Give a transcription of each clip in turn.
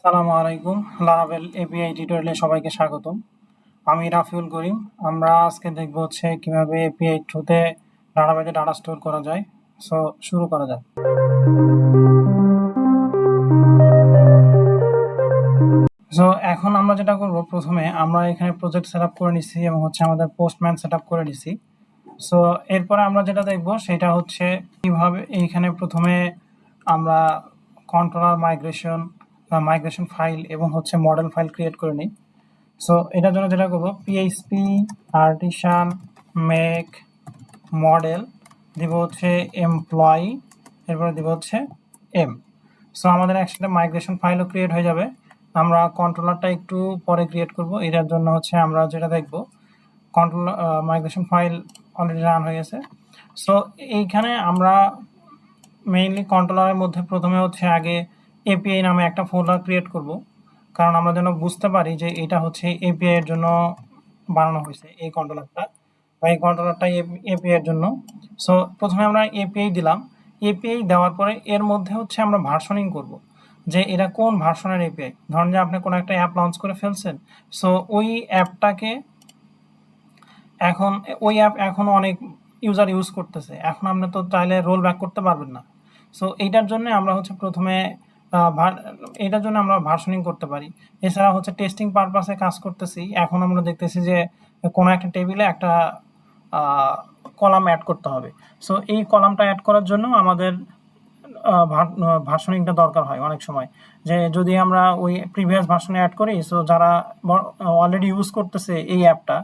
আসসালামু আলাইকুম। Laravel API টিউটোরিয়ালে সবাইকে স্বাগতম। আমি রাফিউল করিম। আমরা আজকে দেখব হচ্ছে কিভাবে এপিআই থ্রুতে ডাটাবেজে ডাটা স্টোর করা যায়। সো শুরু করা যাক। সো এখন আমরা যেটা করব, প্রথমে আমরা এখানে প্রজেক্ট সেট আপ করে নিছি এবং হচ্ছে আমাদের পোস্টম্যান সেট আপ করে নিছি। সো এরপরে আমরা যেটা দেখব সেটা হচ্ছে কিভাবে এইখানে প্রথমে আমরা কন্ট্রোলার মাইগ্রেশন ফাইল এবং হচ্ছে মডেল ফাইল ক্রিয়েট করে নিই। সো এটার জন্য যেটা করবো, পিএইচপি আর্টিসান মেক মডেল দিব হচ্ছে এমপ্লয়ি, এরপরে দিব হচ্ছে এম। সো আমাদের একসাথে মাইগ্রেশন ফাইলও ক্রিয়েট হয়ে যাবে। আমরা কন্ট্রোলারটা একটু পরে ক্রিয়েট করব। এটার জন্য হচ্ছে আমরা যেটা দেখব, controller migration file already run হয়ে গেছে। সো এইখানে আমরা মেইনলি কন্ট্রোলারের মধ্যে প্রথমে হচ্ছে আগে এপিআই নামে একটা ফোল্ডার ক্রিয়েট করব, কারণ আমরা যেন বুঝতে পারি যে এটা হচ্ছে এপিআই এর জন্য বানানো হয়েছে, এই কন্ট্রোলারটা বা এই কন্ট্রোলারটা এপিআই এর জন্য। সো প্রথমে আমরা এপিআই দিলাম। এপিআই দেওয়ার পরে এর মধ্যে হচ্ছে আমরা ভার্সনিং করব, যে এটা কোন ভার্সনের এপিআই। ধরেন যে আপনি কোনো একটা অ্যাপ লঞ্চ করে ফেলছেন, সো ওই অ্যাপটাকে এখন ওই অ্যাপ এখনও অনেক ইউজার ইউজ করতেছে, এখন আপনি তো চাইলে রোল ব্যাক করতে পারবেন না। সো এইটার জন্য আমরা হচ্ছে প্রথমে এটার জন্য আমরা ভার্সনিং করতে পারি। এছাড়া হচ্ছে টেস্টিং পারপাসে কাজ করতেছি। এখন আমরা দেখতেছি যে কোনো একটা টেবিলে একটা কলাম অ্যাড করতে হবে। সো এই কলামটা অ্যাড করার জন্য আমাদের ভার্সনিংটা দরকার হয় অনেক সময়। যে যদি আমরা ওই প্রিভিয়াস ভার্সনে অ্যাড করি, সো যারা অলরেডি ইউজ করতেছে এই অ্যাপটা,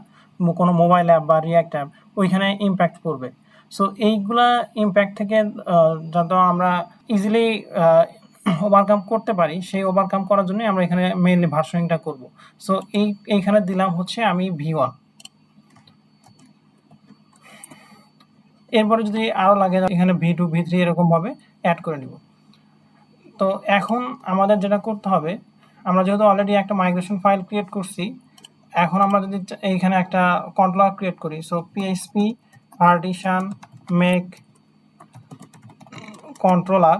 কোনো মোবাইল অ্যাপ বা রিয়াক্ট অ্যাপ, ওইখানে ইম্প্যাক্ট পড়বে। সো এইগুলা ইম্প্যাক্ট থেকে যাতে আমরা ইজিলি ওভারকাম করতে পারি, সেই ওভারকাম করার জন্য আমরা এখানে মেইনলি ভার্সনিংটা করব। সো এইখানে দিলাম হচ্ছে আমি V1। এরপরে যদি আরও লাগে এখানে V2 V3 এরকমভাবে অ্যাড করে নিব। তো এখন আমাদের যেটা করতে হবে, আমরা যেহেতু অলরেডি একটা মাইগ্রেশন ফাইল ক্রিয়েট করছি, এখন আমরা যদি এইখানে একটা কন্ট্রোলার ক্রিয়েট করি, so PHP artisan make controller,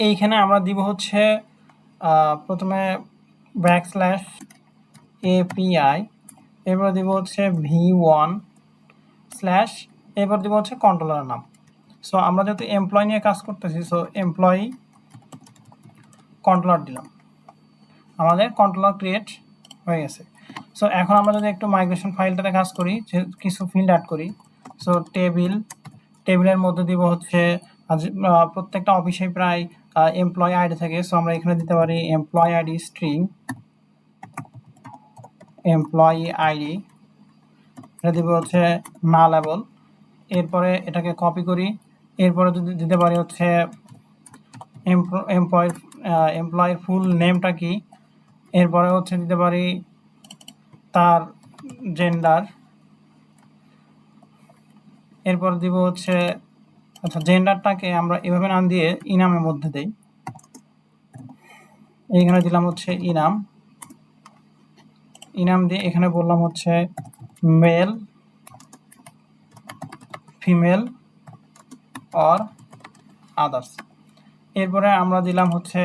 এইখানে আমরা দিব হচ্ছে প্রথমে ব্যাকস্ল্যাশ এপিআই, এরপর দিব হচ্ছে V1 স্ল্যাশ, এরপর দিব হচ্ছে কন্ট্রোলার নাম। সো আমরা যেহেতু এমপ্লয় নিয়ে কাজ করতেছি, সো এমপ্লয়ি কন্ট্রোলার দিলাম, আমাদের কন্ট্রোলার ক্রিয়েট হয়ে গেছে। সো এখন আমরা যদি একটু মাইগ্রেশন ফাইলটাতে কাজ করি, যে কিছু ফিল্ড অ্যাড করি। সো টেবিলের মধ্যে দিব হচ্ছে প্রত্যেকটা অফিসে প্রায় এমপ্লয় আইডি থাকে। সো আমরা এখানে দিতে পারি employ ID string employee ID, এটা দিব হচ্ছে নালেবল। এরপরে এটাকে কপি করি, এরপরে যদি দিতে পারি হচ্ছে এমপ্লয়ের ফুল নেমটা কি, এরপরে হচ্ছে দিতে পারি তার জেন্ডার, এরপর দিব হচ্ছে আচ্ছা জেন্ডারটাকে আমরা এভাবে নাম দিয়ে ইনামের মধ্যে দেই। এইখানে দিলাম হচ্ছে ইনাম দিয়ে এখানে বললাম হচ্ছে মেল ফিমেল অর আদার্স। এরপরে আমরা দিলাম হচ্ছে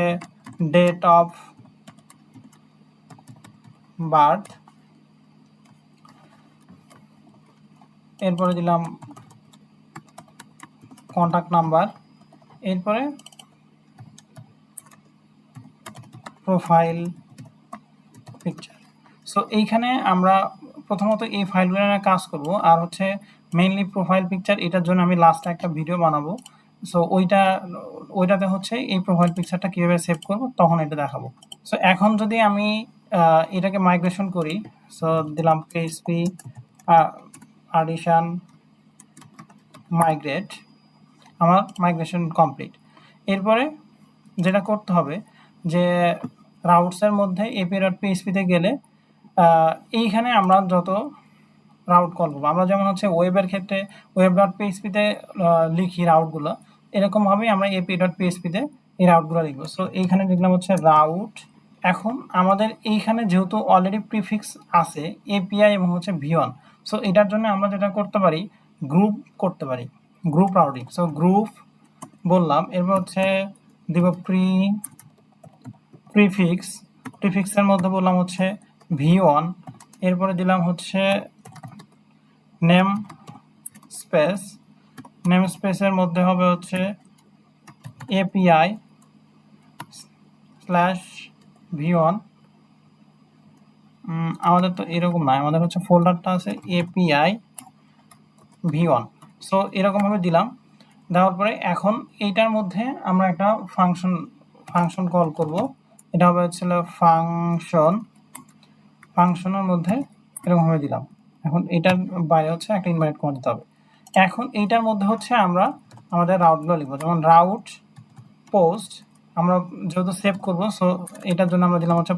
ডেট অফ বার্থ, এরপরে দিলাম কন্ট্যাক্ট নাম্বার, এরপরে প্রোফাইল পিকচার। সো এইখানে আমরা প্রথমত এই ফাইলগুলো নিয়ে কাজ করব, আর হচ্ছে মেইনলি প্রোফাইল পিকচার, এটার জন্য আমি লাস্টে একটা ভিডিও বানাবো। সো ওইটাতে হচ্ছে এই প্রোফাইল পিকচারটা কীভাবে সেভ করব তখন এটা দেখাবো। সো এখন যদি আমি এটাকে মাইগ্রেশন করি, সো দিলাম পিএইচপি আর্টিসান মাইগ্রেট, আমার মাইগ্রেশন কমপ্লিট। এরপরে যেটা করতে হবে যে রাউটসের মধ্যে এপি.পিএইচপিতে গেলে এইখানে আমরা যত রাউট কল করবো, আমরা যেমন হচ্ছে ওয়েবের ক্ষেত্রে web.phpতে লিখি রাউটগুলো, এরকমভাবেই আমরা এপি.পিএইচপিতে এই রাউটগুলো লিখবো। সো এইখানে লিখলাম হচ্ছে রাউট। এখন আমাদের এইখানে যেহেতু অলরেডি প্রিফিক্স আছে এপিআই এবং হচ্ছে V1, সো এটার জন্য আমরা যেটা করতে পারি, গ্রুপ করতে পারি, গ্রুপ রাউটিং। সো গ্রুপ বললাম, এরপর হচ্ছে দিব প্রিফিক্সের মধ্যে বললাম হচ্ছে v1, এরপরে দিলাম হচ্ছে নেম স্পেসের মধ্যে হবে হচ্ছে API স্ল্যাশ v1। আমাদের তো এরকম নয়, আমাদের হচ্ছে ফোল্ডারটা আছে API v1। সো এরকমভাবে দিলাম, দেওয়ার পরে এখন এইটার মধ্যে আমরা একটা ফাংশন কল করব। এটা হবে হচ্ছে ফাংশনের মধ্যে এরকমভাবে দিলাম। এখন এটার বাইরে হচ্ছে একটা ইনভাইট কমান্ড দিতে হবে। এখন এইটার মধ্যে হচ্ছে আমরা আমাদের রাউটগুলো লিখবো, যেমন রাউট পোস্ট। আমরা যেহেতু সেভ করব, সো এটার জন্য আমরা দিলাম হচ্ছে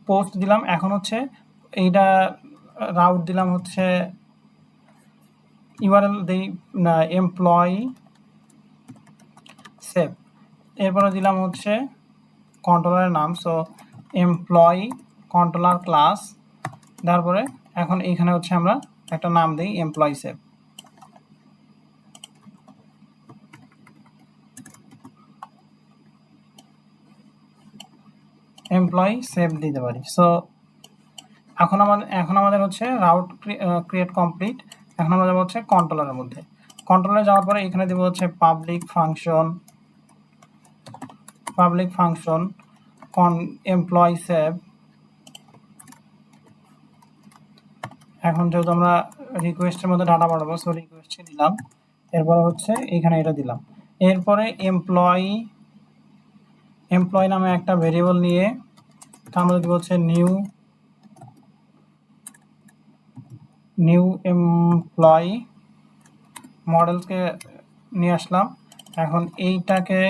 পোস্ট দিলাম। এখন হচ্ছে এইটা রাউট দিলাম হচ্ছে ইউআরএল দিই এমপ্লয়ি সেভ, এরপরে দিলাম হচ্ছে কন্ট্রোলারের নাম, সো এমপ্লয়ি কন্ট্রোলার ক্লাস। তারপরে এখন এইখানে হচ্ছে আমরা একটা নাম দিই এমপ্লয়ি সেভ। এমপ্লয়ি সেভ দিতে পারি। সো এখন আমাদের হচ্ছে রাউট ক্রিয়েট কমপ্লিট। এখন আমরা যাবো হচ্ছে কন্ট্রোলারের মধ্যে। কন্ট্রোলারে যাওয়ার পরে এখানে দেবো হচ্ছে পাবলিক ফাংশন এমপ্লয়ি সেভ। এখন যেহেতু আমরা রিকোয়েস্টের মধ্যে ডাটা পাঠাবো, সো রিকোয়েস্টে দিলাম, এরপরে হচ্ছে এখানে এটা দিলাম। এরপরে এমপ্লয়ি নামে একটা ভেরিয়েবল নিয়ে আমরা দিব হচ্ছে নিউ এমপ্লয়ি মডেলকে নিয়ে আসলাম। এখন এইটাকে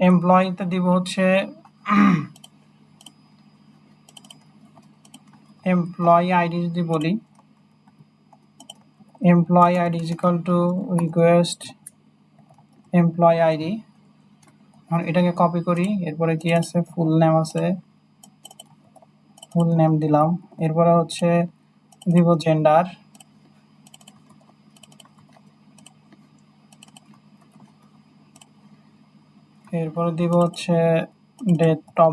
এমপ্লয়িতে দিব হচ্ছে এমপ্লয়ি আইডি। যদি বলি employee ID is equal to request employee ID. এখন এটাকে কপি করি, এরপরে কি আছে ফুল নেম আছে, ফুল নেম দিলাম। এরপরে হচ্ছে দিব জেন্ডার, এরপরে দিব হচ্ছে ডেট অফ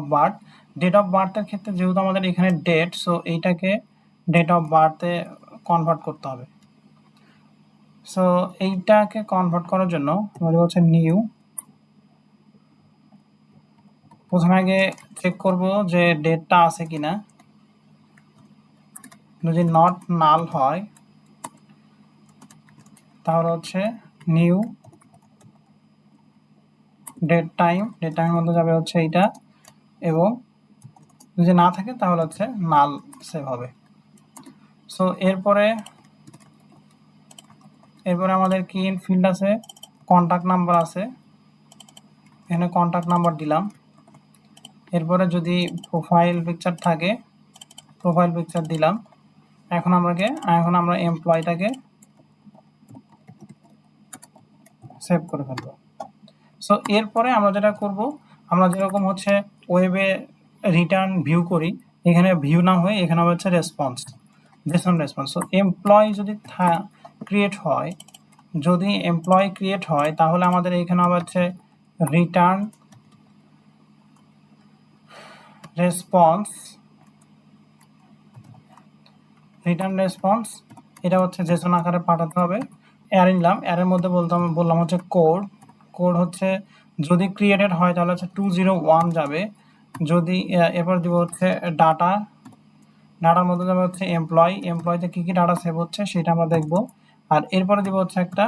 বার্থের ক্ষেত্রে যেহেতু আমাদের এখানে ডেট, সো এইটাকে ডেট অফ বার্থে কনভার্ট করতে হবে। সো এইটাকে কনভার্ট করার জন্য আমাদের হচ্ছে নিউ, প্রথমে আগে চেক করব যে ডেটটা আছে কিনা। যদি নট নাল হয় তাহলে হচ্ছে নিউ ডেট টাইমের মধ্যে যাবে হচ্ছে এইটা, এবং যদি না থাকে তাহলে হচ্ছে নাল সেভ হবে। সো এরপরে আমাদের কি ফিল্ড আছে, কন্ট্যাক্ট নাম্বার আছে, এখানে কন্ট্যাক্ট নাম্বার দিলাম। এরপরে যদি প্রোফাইল পিকচার থাকে প্রোফাইল পিকচার দিলাম। এখন আমরা এমপ্লয়িটাকে সেভ করে ফেলবো। সো এরপরে আমরা যেটা করব, আমরা যেরকম হচ্ছে ওয়েবে রিটার্ন ভিউ করি, এখানে ভিউ না হয়ে এখানে হচ্ছে রেসপন্স। সো এমপ্লয়ি যদি ক্রিয়েট হয় তাহলে আমাদের এখানে আবার হচ্ছে রিটার্ন রেসপন্স, এটা হচ্ছে জেসন আকারে পাঠাতে হবে। অ্যারে নিলাম, অ্যারের মধ্যে বললাম হচ্ছে কোড হচ্ছে যদি ক্রিয়েটেড হয় তাহলে হচ্ছে 201 যাবে। যদি এরপর দিব হচ্ছে ডাটার মধ্যে যাবে হচ্ছে এমপ্লয়িতে কি ডাটা সেভ হচ্ছে সেটা আমরা দেখব। আর এরপরে দিব হচ্ছে একটা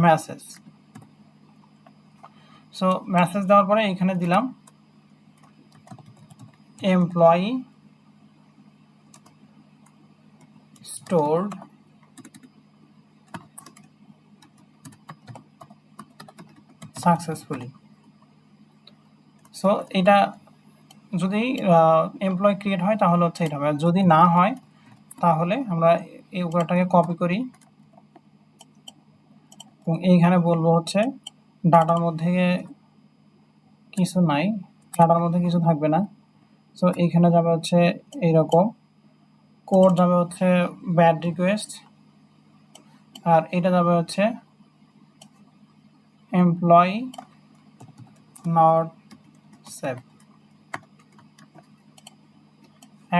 মেসেজ। সো মেসেজ দেওয়ার পরে এখানে দিলাম এমপ্লয়ি stored successfully। সো এটা যদি এমপ্লয়ি ক্রিয়েট হয় তাহলে হচ্ছে এটা হবে, আর যদি না হয় তাহলে আমরা এই উপরটাকে কপি করি এবং এইখানে বলবো হচ্ছে ডাটার মধ্যে কিছু থাকবে না। সো এইখানে যাবে হচ্ছে এইরকম, কোড যাবে হচ্ছে ব্যাড রিকোয়েস্ট, আর এটা যাবে হচ্ছে এমপ্লয়ি নট সেভ।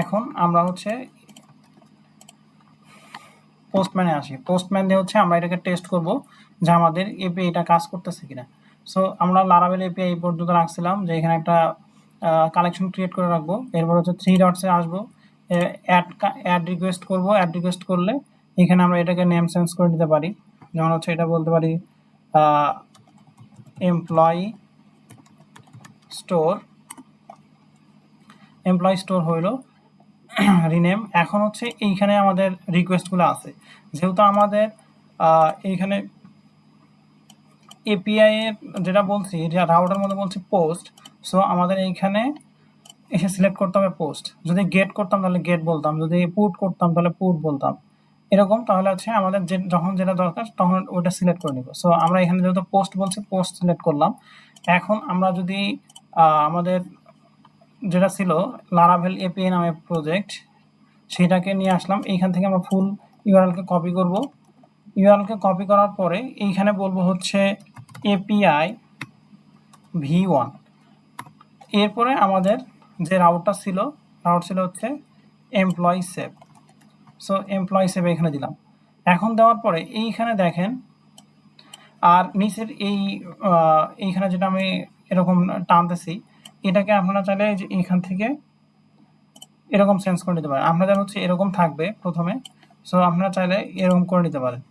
এখন আমরা হচ্ছে পোস্টম্যানে আসি। পোস্টম্যান দিয়ে হচ্ছে আমরা এটাকে টেস্ট করব যে আমাদের এপিআইটা কাজ করতেছে কিনা। সো আমরা লারাভেল এপিআই এই পর্যন্ত রাখছিলাম যে এখানে একটা কালেকশন ক্রিয়েট করে রাখবো। এরপর হচ্ছে 3 ডটসে আসবো, অ্যাড রিকোয়েস্ট করবো। অ্যাড রিকোয়েস্ট করলে এখানে আমরা এটাকে নেম চেঞ্জ করে দিতে পারি। যেমন হচ্ছে এটা বলতে পারি এমপ্লয়ি স্টোর। এমপ্লয়ি স্টোর হইলো রিনেম। এখন হচ্ছে এইখানে আমাদের রিকোয়েস্টগুলো আছে, যেহেতু আমাদের এইখানে এপিআই এর যেটা বলছি যে রাউটার মধ্যে বলছি পোস্ট, সো আমাদের এইখানে এসে সিলেক্ট করতে হবে পোস্ট। যদি গেট করতাম তাহলে গেট বলতাম, যদি পুট করতাম তাহলে পুট বলতাম, এরকম। তাহলে হচ্ছে আমাদের যে যখন যেটা দরকার তখন ওটা সিলেক্ট করে নিব। সো আমরা এখানে যেহেতু পোস্ট বলছি পোস্ট সিলেক্ট করলাম। এখন আমরা যদি আমাদের যেটা ছিল লারাভেল এপিআই নামে প্রজেক্ট, সেটাকে নিয়ে আসলাম। এইখান থেকে আমরা ফুল ইউআরএলকে কপি করব। ইউআরএলকে কপি করার পরে এইখানে বলবো হচ্ছে এপিআই v1। এরপরে আমাদের যে রাউটটা ছিল, রাউট ছিল হচ্ছে employee save. So employee save এখানে দিলাম। এখন দেওয়ার পরে এইখানে দেখেন, আর নিচের এইখানে যেটা আমি এরকম টানতেছি, এটাকে আপনারা চাইলে যে এইখান থেকে এরকম চেঞ্জ করে নিতে পারেন। আপনাদের হচ্ছে এরকম থাকবে প্রথমে, সো আপনারা চাইলে এরকম করে নিতে পারেন।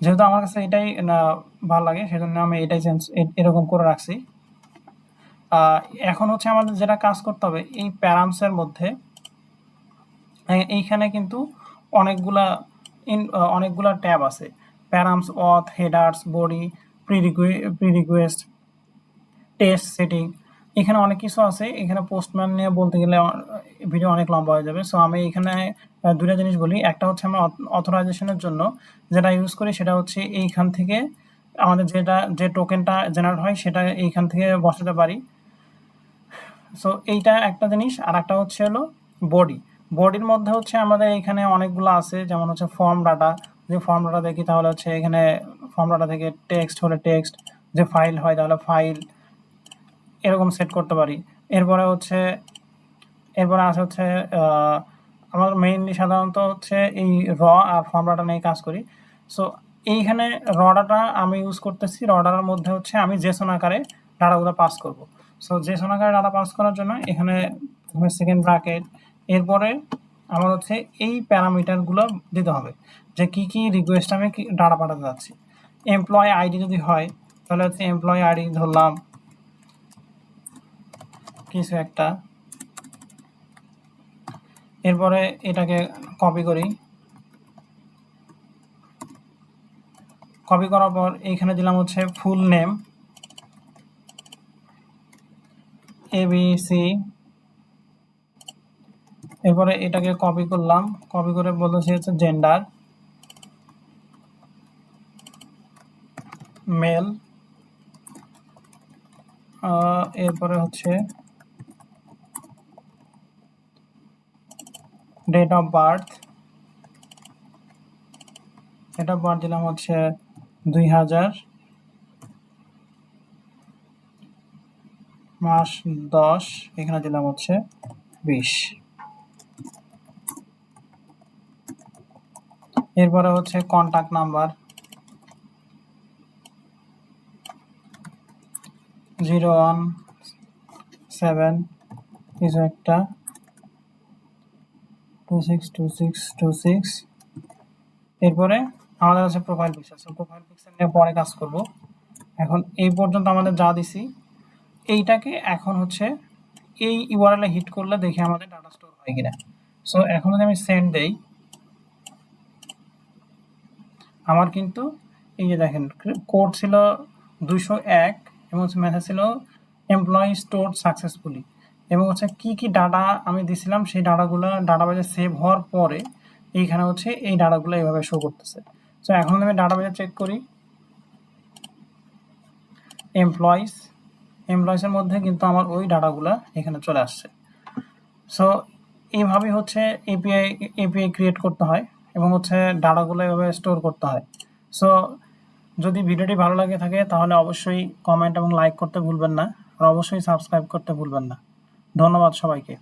যেহেতু আমার কাছে এটাই ভালো লাগে সেজন্য আমি এটাই এরকম করে রাখছি। এখন হচ্ছে আমাদের যেটা কাজ করতে হবে এই প্যারামসের মধ্যে, এইখানে কিন্তু অনেকগুলা ট্যাব আছে। Params, auth, headers, body, pre request, test, setting, এখানে অনেক কিছু আছে। এখানে পোস্টম্যান নিয়ে বলতে গেলে ভিডিও অনেক লম্বা হয়ে যাবে। সো আমি এখানে দুইটা জিনিস বলি। একটা হচ্ছে আমরা অথরাইজেশনের জন্য যেটা ইউজ করি সেটা হচ্ছে এইখান থেকে আমাদের যে টোকেনটা জেনারেট হয় সেটা এইখান থেকে বসাতে পারি। সো এইটা একটা জিনিস। আর একটা হচ্ছে হলো বডি। বডির মধ্যে হচ্ছে আমাদের এখানে অনেকগুলো আছে, যেমন হচ্ছে ফর্ম ডাটা। যে ফর্ম ডাটা দেখি তাহলে হচ্ছে এখানে ফর্ম ডাটা থেকে টেক্সট হলে টেক্সট, যে ফাইল হয় তাহলে ফাইল, এরকম সেট করতে পারি। এরপরে আছে হচ্ছে আমার মেইনলি সাধারণত হচ্ছে এই র আর ফর্ম ডাটা নিয়ে কাজ করি। সো এইখানে র ডাটা আমি ইউজ করতেছি। র ডাটার মধ্যে হচ্ছে আমি জেসন আকারে ডাটাগুলো পাস করব। সো জেসন আকারে ডাটা পাস করার জন্য এখানে সেকেন্ড ব্র্যাকেট, এরপরে আমার হচ্ছে এই প্যারামিটারগুলো দিতে হবে যে কি কি রিকোয়েস্ট আমি ডাটা পাঠাতে যাচ্ছি। এমপ্লয় আইডি যদি হয় তাহলে হচ্ছে এমপ্লয় আইডি ধরলাম কিছু একটা। এরপরে এটাকে কপি করি। কপি করার পর এইখানে দিলাম হচ্ছে ফুল নেম ABC। এরপরে এটাকে কপি করলাম, কপি করে বলতেছি হচ্ছে জেন্ডার মেল। এরপরে হচ্ছে date of birth. Date of birth দিলাম হচ্ছে 2000, মাস 10, এখানে দিলাম হচ্ছে 20। এরপরে হচ্ছে কন্ট্যাক্ট নাম্বার 017 কিছু একটা 262626। এরপরে আমাদের আছে প্রোফাইল পিকচার। প্রোফাইল পিকচার নিয়ে পরে কাজ করব। এখন এই পর্যন্ত আমাদের যা দিছি এইটাকে এখন হচ্ছে এই ইউআরএল এ হিট করলে দেখি আমাদের ডাটা স্টোর হয় কিনা। সো এখন যদি আমি সেন্ড দেই, আমার কিন্তু এই যে দেখেন কোড ছিল 201 এবং হচ্ছে মেসেজ ছিল এমপ্লয়ি স্টোর সাকসেসফুলি, এবং হচ্ছে কি কি ডাটা আমি দিছিলাম সেই ডাটাগুলো ডাটাবেজে সেভ হওয়ার পরে এইখানে হচ্ছে এই ডাটাগুলো এইভাবে শো করতেছে। সো এখন আমি ডাটাবেজে চেক করি, এমপ্লয়িজের মধ্যে কিন্তু আমার ওই ডাটাগুলো এখানে চলে আসছে। সো এইভাবেই হচ্ছে এপিআই ক্রিয়েট করতে হয় এবং হচ্ছে ডাটাগুলো এভাবে স্টোর করতে হয়। সো যদি ভিডিওটি ভালো লাগে থাকে তাহলে অবশ্যই কমেন্ট এবং লাইক করতে ভুলবেন না। আর অবশ্যই সাবস্ক্রাইব করতে ভুলবেন না। ধন্যবাদ সবাইকে।